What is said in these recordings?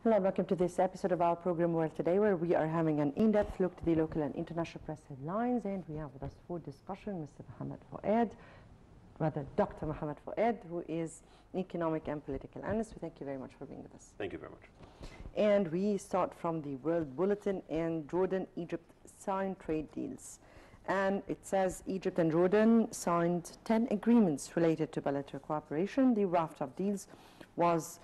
Hello and welcome to this episode of our program World Today, where we are having an in-depth look to the local and international press headlines, and we have with us for discussion Mr. Mohamed Fouad, rather Dr. Mohamed Fouad, who is economic and political analyst. We thank you very much for being with us. Thank you very much. And we start from the World Bulletin, and Jordan, Egypt signed trade deals. And it says Egypt and Jordan signed 10 agreements related to bilateral cooperation. The raft of deals was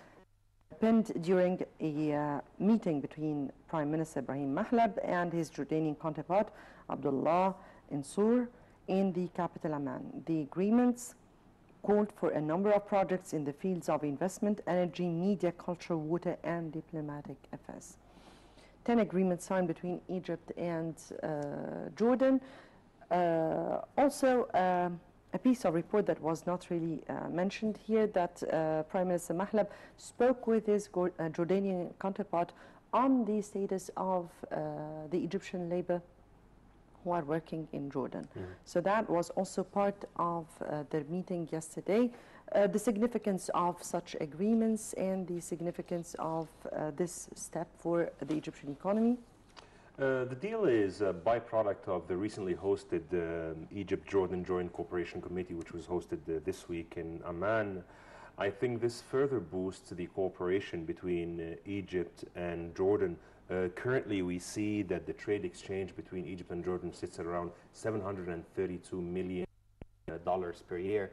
penned during a meeting between Prime Minister Ibrahim Mahlab and his Jordanian counterpart Abdullah Insur in the capital Amman. The agreements called for a number of projects in the fields of investment, energy, media, culture, water, and diplomatic affairs. 10 agreements signed between Egypt and Jordan. Also, a piece of report that was not really mentioned here, that Prime Minister Mahlab spoke with his Jordanian counterpart on the status of the Egyptian labor who are working in Jordan. So that was also part of their meeting yesterday. The significance of such agreements and the significance of this step for the Egyptian economy. The deal is a byproduct of the recently hosted Egypt-Jordan Joint Cooperation Committee, which was hosted this week in Amman. I think this further boosts the cooperation between Egypt and Jordan. Currently, we see that the trade exchange between Egypt and Jordan sits at around $732 million per year.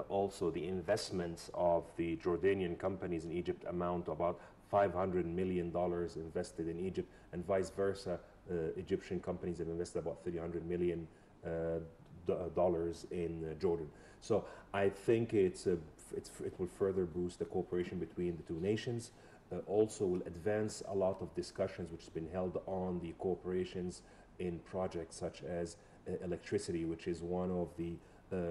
Also, the investments of the Jordanian companies in Egypt amount to about $500 million invested in Egypt, and vice versa. Egyptian companies have invested about $300 million in Jordan. So I think it will further boost the cooperation between the two nations. Also will advance a lot of discussions which has been held on the cooperations in projects such as electricity, which is one of the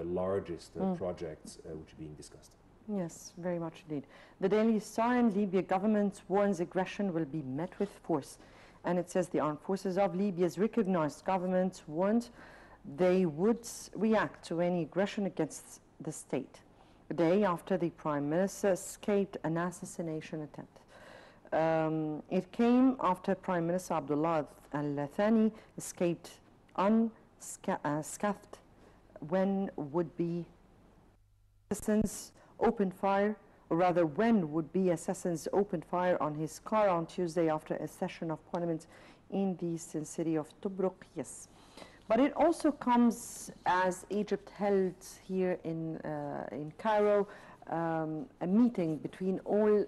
largest projects which are being discussed. Yes, very much indeed. The Daily Star and Libya government warns aggression will be met with force. And it says the armed forces of Libya's recognized government warned they would react to any aggression against the state, a day after the Prime Minister escaped an assassination attempt. It came after Prime Minister Abdullah al-Thani escaped unscathed when would-be assassins opened fire, or rather when would-be assassins opened fire on his car on Tuesday after a session of parliament in the eastern city of Tobruk. Yes, but it also comes as Egypt held here in Cairo a meeting between all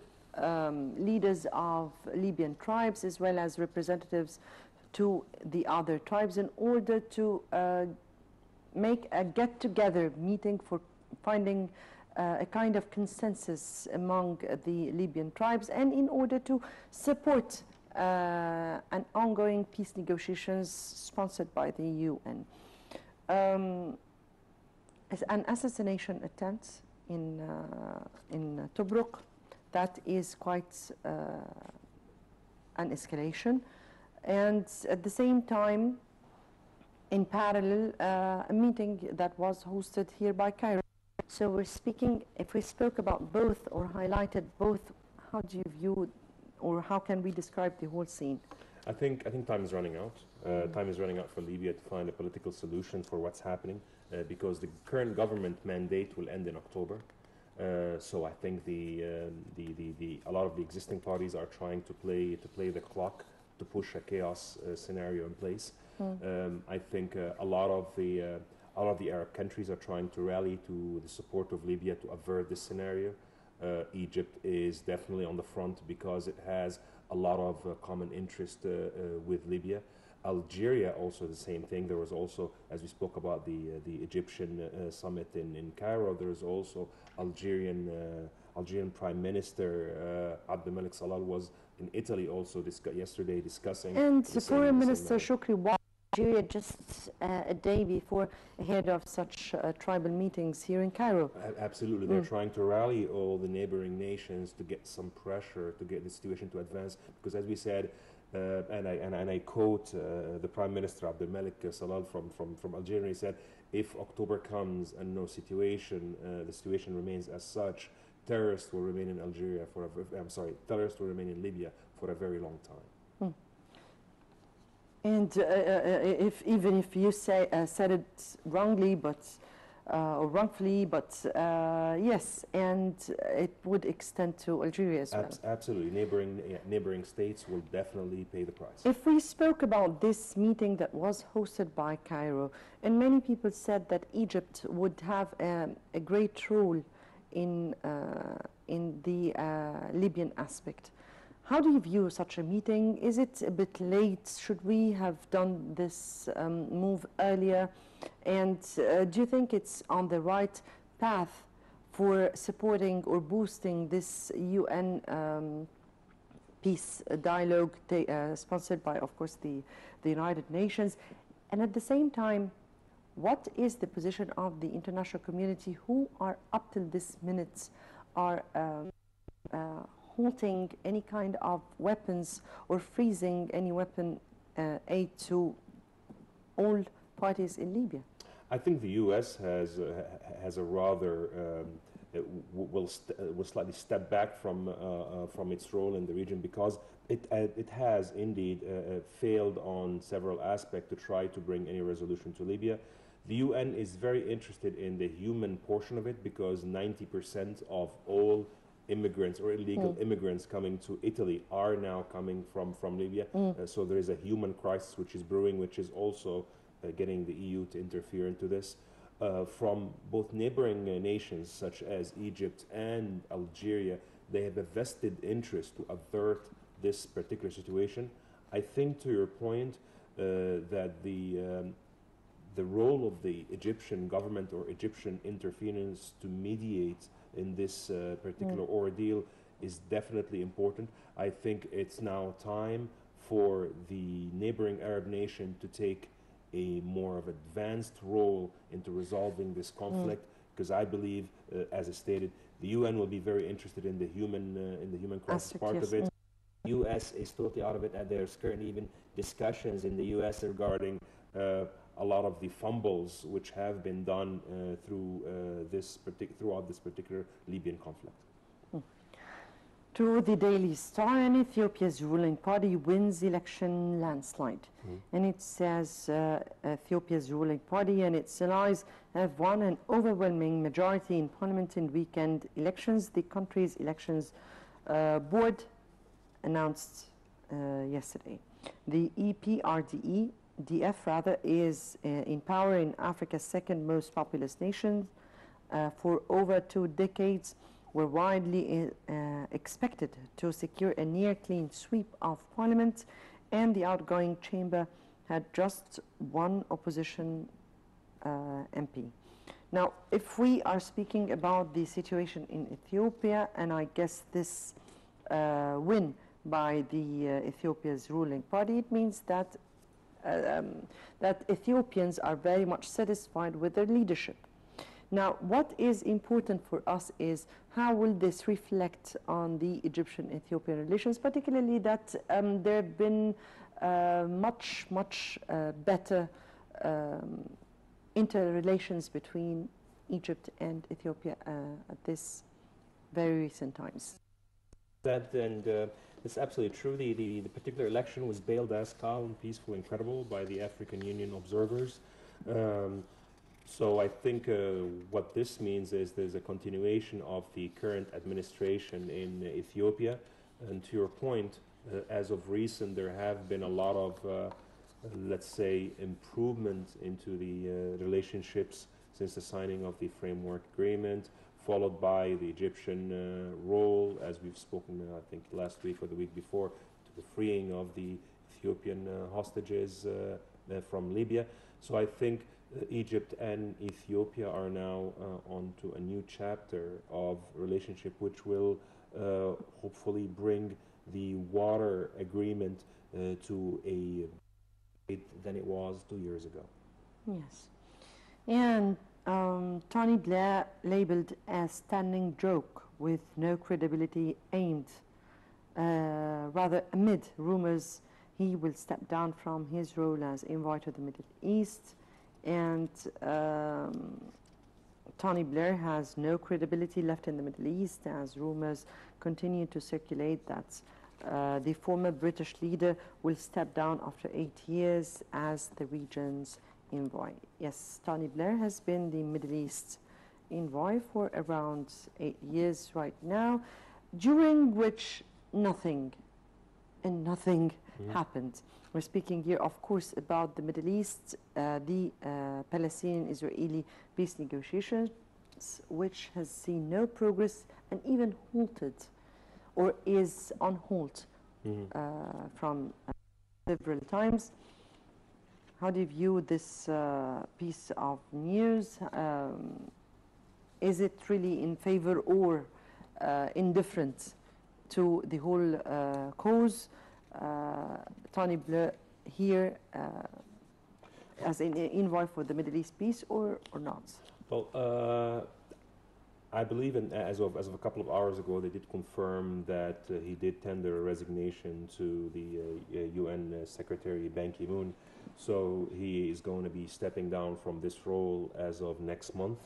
leaders of Libyan tribes as well as representatives to the other tribes in order to make a get-together meeting for finding a kind of consensus among the Libyan tribes, and in order to support an ongoing peace negotiations sponsored by the UN. An assassination attempt in Tobruk, that is quite an escalation, and at the same time, in parallel, a meeting that was hosted here by Cairo. So we're speaking, if we spoke about both or highlighted both, how do you view, or how can we describe the whole scene? I think time is running out. Time is running out for Libya to find a political solution for what's happening, because the current government mandate will end in October. So I think a lot of the existing parties are trying to play the clock to push a chaos scenario in place. I think a lot of the Arab countries are trying to rally to the support of Libya to avert this scenario. Egypt is definitely on the front because it has a lot of common interest with Libya. Algeria also the same thing. There was also, as we spoke about the Egyptian summit in Cairo, there is also Algerian Prime Minister Abdelmalek Salal was in Italy also yesterday discussing. And Foreign Minister Shukri was Algeria just a day before, ahead of such tribal meetings here in Cairo. Absolutely. They're trying to rally all the neighboring nations to get some pressure to get the situation to advance, because as we said, and I quote the Prime Minister Abdelmalek Salal from Algeria, he said, if October comes and the situation remains as such, terrorists will remain in Algeria for terrorists will remain in Libya for a very long time. And even if you said it wrongly, but or wrongfully, but yes, and it would extend to Algeria as well. Absolutely, neighboring states will definitely pay the price. If we spoke about this meeting that was hosted by Cairo, and many people said that Egypt would have a great role in the Libyan aspect. How do you view such a meeting? Is it a bit late? Should we have done this move earlier? And do you think it's on the right path for supporting or boosting this UN peace dialogue sponsored by, of course, the United Nations? And at the same time, what is the position of the international community who are up till this minute are halting any kind of weapons or freezing any weapon aid to all parties in Libya? I think the U.S. has a rather will slightly step back from its role in the region, because it has indeed failed on several aspects to try to bring any resolution to Libya. The UN is very interested in the human portion of it, because 90% of all immigrants or illegal immigrants coming to Italy are now coming from Libya. So there is a human crisis which is brewing, which is also getting the EU to interfere into this. From both neighboring nations such as Egypt and Algeria, they have a vested interest to avert this particular situation. I think, to your point, that the role of the Egyptian government or Egyptian interference to mediate in this particular ordeal is definitely important. I think it's now time for the neighboring Arab nation to take a more of advanced role into resolving this conflict, because I believe, as I stated, the UN will be very interested in the human crisis part of it. The U.S. is totally out of it, and there's currently even discussions in the U.S. regarding a lot of the fumbles which have been done throughout this particular Libyan conflict. To the Daily Star, and Ethiopia's ruling party wins election landslide. And it says Ethiopia's ruling party and its allies have won an overwhelming majority in parliament in weekend elections. The country's elections board announced yesterday. The DF is in power in Africa's second most populous nation for over 2 decades. Were widely expected to secure a near clean sweep of parliament, and the outgoing chamber had just one opposition MP. Now, if we are speaking about the situation in Ethiopia, and I guess this win by the Ethiopia's ruling party, it means that that Ethiopians are very much satisfied with their leadership. Now, what is important for us is how will this reflect on the Egyptian-Ethiopian relations, particularly that there have been much better interrelations between Egypt and Ethiopia at this very recent times. It's absolutely true. The particular election was bailed as calm, peaceful, and credible by the African Union observers. So I think what this means is there's a continuation of the current administration in Ethiopia. And to your point, as of recent, there have been a lot of, let's say, improvement into the relationships since the signing of the framework agreement, followed by the Egyptian role, as we've spoken, I think, last week or the week before, to the freeing of the Ethiopian hostages from Libya. So I think Egypt and Ethiopia are now onto a new chapter of relationship, which will hopefully bring the water agreement to a than it was 2 years ago. Yes. And Tony Blair labeled as stunning joke with no credibility aimed, rather amid rumors he will step down from his role as envoy to the Middle East. And Tony Blair has no credibility left in the Middle East, as rumors continue to circulate that the former British leader will step down after 8 years as the region's envoy. Yes, Tony Blair has been the Middle East envoy for around 8 years right now, during which nothing happened. We're speaking here, of course, about the Middle East, the Palestinian-Israeli peace negotiations, which has seen no progress and even halted, or is on hold from several times. How do you view this piece of news? Is it really in favor or indifferent to the whole cause? Tony Blair here as an envoy for the Middle East peace, or not? Well, I believe as of a couple of hours ago, they did confirm that he did tender a resignation to the UN Secretary Ban Ki-moon. So he is going to be stepping down from this role as of next month.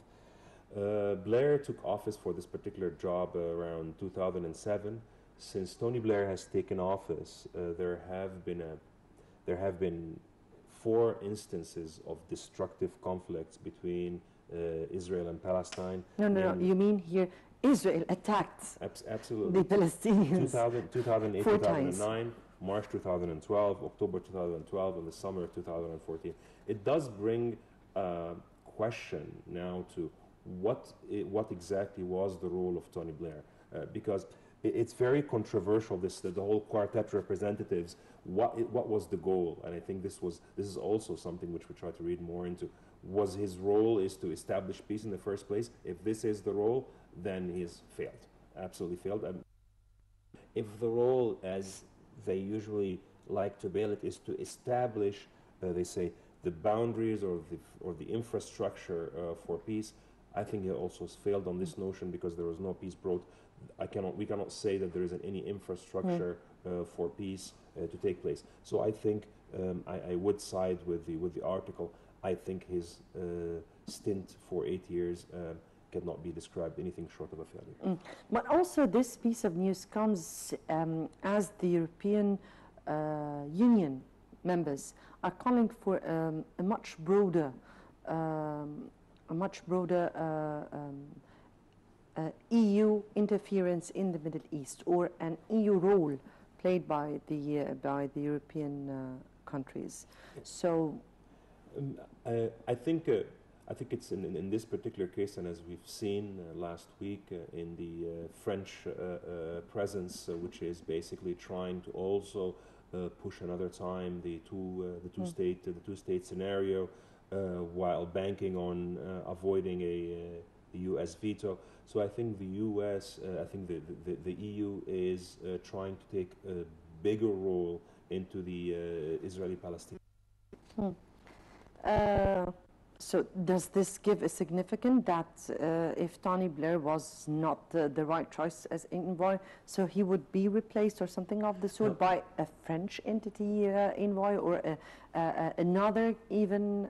Blair took office for this particular job around 2007. Since Tony Blair has taken office, there have been 4 instances of destructive conflicts between Israel and Palestine. No. You mean here Israel attacked absolutely the Palestinians 2008, 4 2009, times. March 2012, October 2012, and the summer of 2014. It does bring question now to what exactly was the role of Tony Blair, because it's very controversial. The whole quartet representatives. What was the goal? And I think this is also something which we try to read more into. Was his role is to establish peace in the first place? If this is the role, then he's failed. Absolutely failed. If the role, as they usually like to bill it, is to establish, they say, the boundaries or the infrastructure for peace, I think he also has failed on this notion, because there was no peace brought. We cannot say that there isn't any infrastructure for peace to take place. So I think I would side with the article. I think his stint for 8 years cannot be described anything short of a failure. But also this piece of news comes as the European Union members are calling for a much broader EU interference in the Middle East, or an EU role played by the European countries. So I think it's in this particular case, and as we've seen last week in the French presence, which is basically trying to also push another time the two-state scenario, while banking on avoiding a U.S. veto. So I think the U.S., I think the EU is trying to take a bigger role into the Israeli-Palestinian. So does this give a significance that if Tony Blair was not the right choice as envoy, so he would be replaced or something of the sort by a French entity envoy, or another even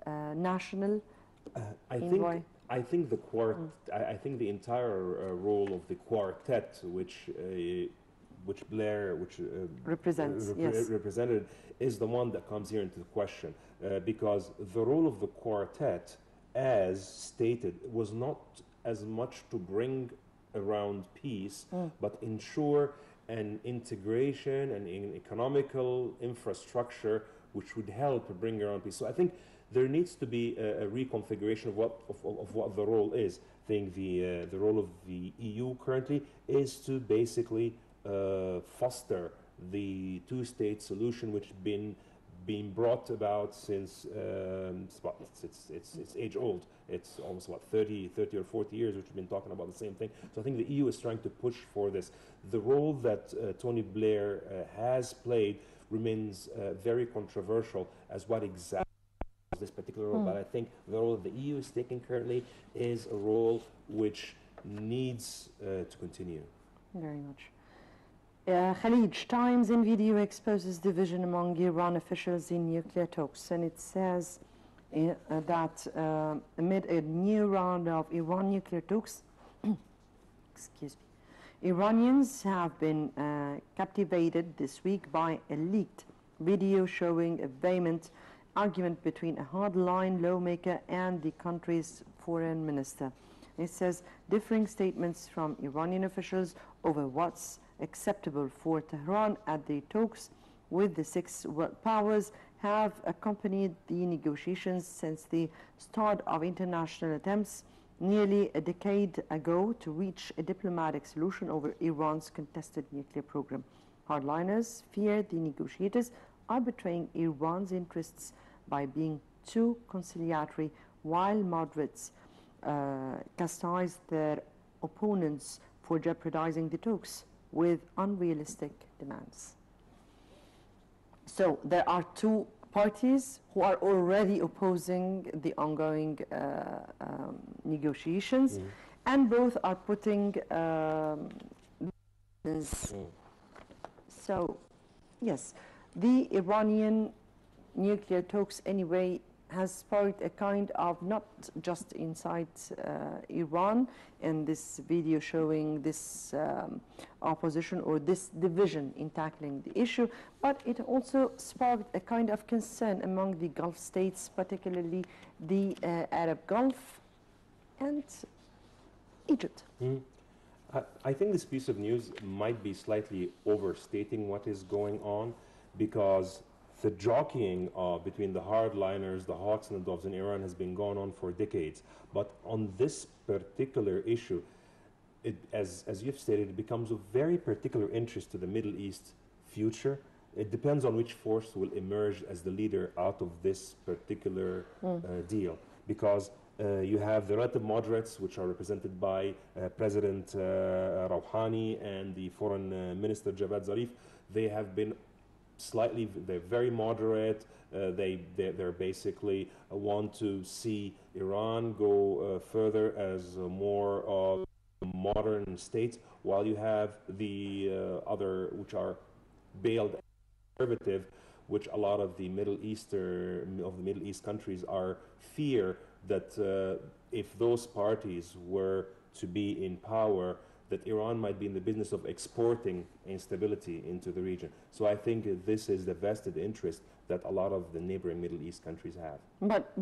national envoy? I think I think the entire role of the quartet, which Blair represented, is the one that comes here into question, because the role of the quartet, as stated, was not as much to bring around peace, but ensure an integration and an economical infrastructure which would help bring around peace. So I think there needs to be a reconfiguration of what the role is. I think the role of the EU currently is to basically foster the two-state solution, which been brought about since it's age old. It's almost about 30 or 40 years which we've been talking about the same thing. So I think the EU is trying to push for this. The role that Tony Blair has played remains very controversial as what exactly this particular role, but I think the role that the EU is taking currently is a role which needs to continue. Very much. Khalid, Times in video exposes division among Iran officials in nuclear talks, and it says that amid a new round of Iran nuclear talks, excuse me, Iranians have been captivated this week by a leaked video showing a vehement argument between a hardline lawmaker and the country's foreign minister. It says differing statements from Iranian officials over what's acceptable for Tehran at the talks with the six world powers have accompanied the negotiations since the start of international attempts nearly a decade ago to reach a diplomatic solution over Iran's contested nuclear program. Hardliners fear the negotiators are betraying Iran's interests by being too conciliatory, while moderates chastise their opponents for jeopardizing the talks with unrealistic demands. So there are two parties who are already opposing the ongoing negotiations, and both are putting so yes, the Iranian nuclear talks anyway has sparked a kind of, not just inside Iran, and this video showing this opposition or this division in tackling the issue, but it also sparked a kind of concern among the Gulf states, particularly the Arab Gulf and Egypt. I think this piece of news might be slightly overstating what is going on, because the jockeying between the hardliners, the hawks and the doves in Iran has been going on for decades. But on this particular issue, as you've stated, it becomes of very particular interest to the Middle East future. It depends on which force will emerge as the leader out of this particular deal. Because you have the relative moderates, which are represented by President Rouhani and the Foreign Minister Javad Zarif. They have been they're very moderate. They're basically want to see Iran go further as a more of a modern state, while you have the other, which are veiled conservative, which a lot of the Middle East countries are fear that if those parties were to be in power, that Iran might be in the business of exporting instability into the region. So I think this is the vested interest that a lot of the neighboring Middle East countries have. But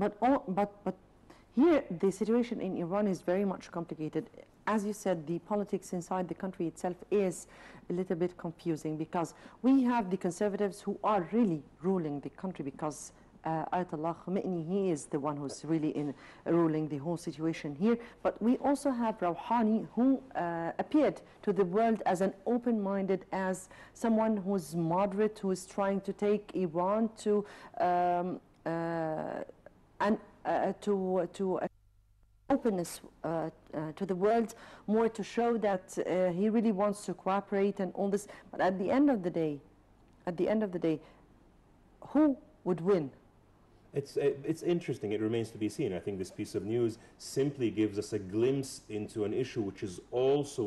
here the situation in Iran is very much complicated. As you said, the politics inside the country itself is a little bit confusing, because we have the conservatives who are really ruling the country, because Ayatollah Khomeini, he is the one who's really ruling the whole situation here. But we also have Rouhani, who appeared to the world as an open-minded, as someone who's moderate, who is trying to take Iran to openness to the world, more to show that he really wants to cooperate and all this. But at the end of the day, who would win? It's interesting. It remains to be seen. I think this piece of news simply gives us a glimpse into an issue which is always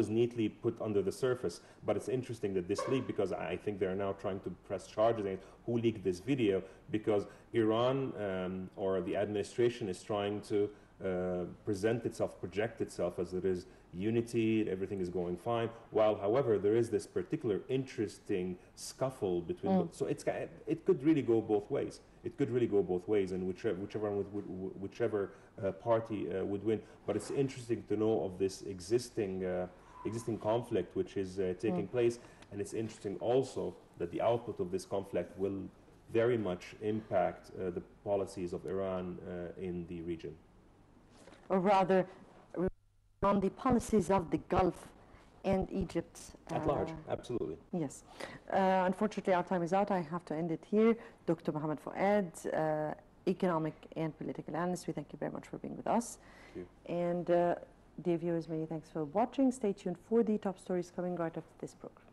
neatly put under the surface. But it's interesting that this leak, because I think they're now trying to press charges against who leaked this video, because Iran or the administration is trying to project itself as it is unity, everything is going fine, while however there is this particular interesting scuffle between so it could really go both ways. It could really go both ways, and whichever party would win. But it's interesting to know of this existing conflict which is taking place, and it's interesting also that the output of this conflict will very much impact the policies of Iran in the region. Or rather, on the policies of the Gulf and Egypt. At large, absolutely. Yes. Unfortunately, our time is out. I have to end it here. Dr. Mohamed Fouad, economic and political analyst, we thank you very much for being with us. Thank you. And dear viewers, many thanks for watching. Stay tuned for the top stories coming right after this program.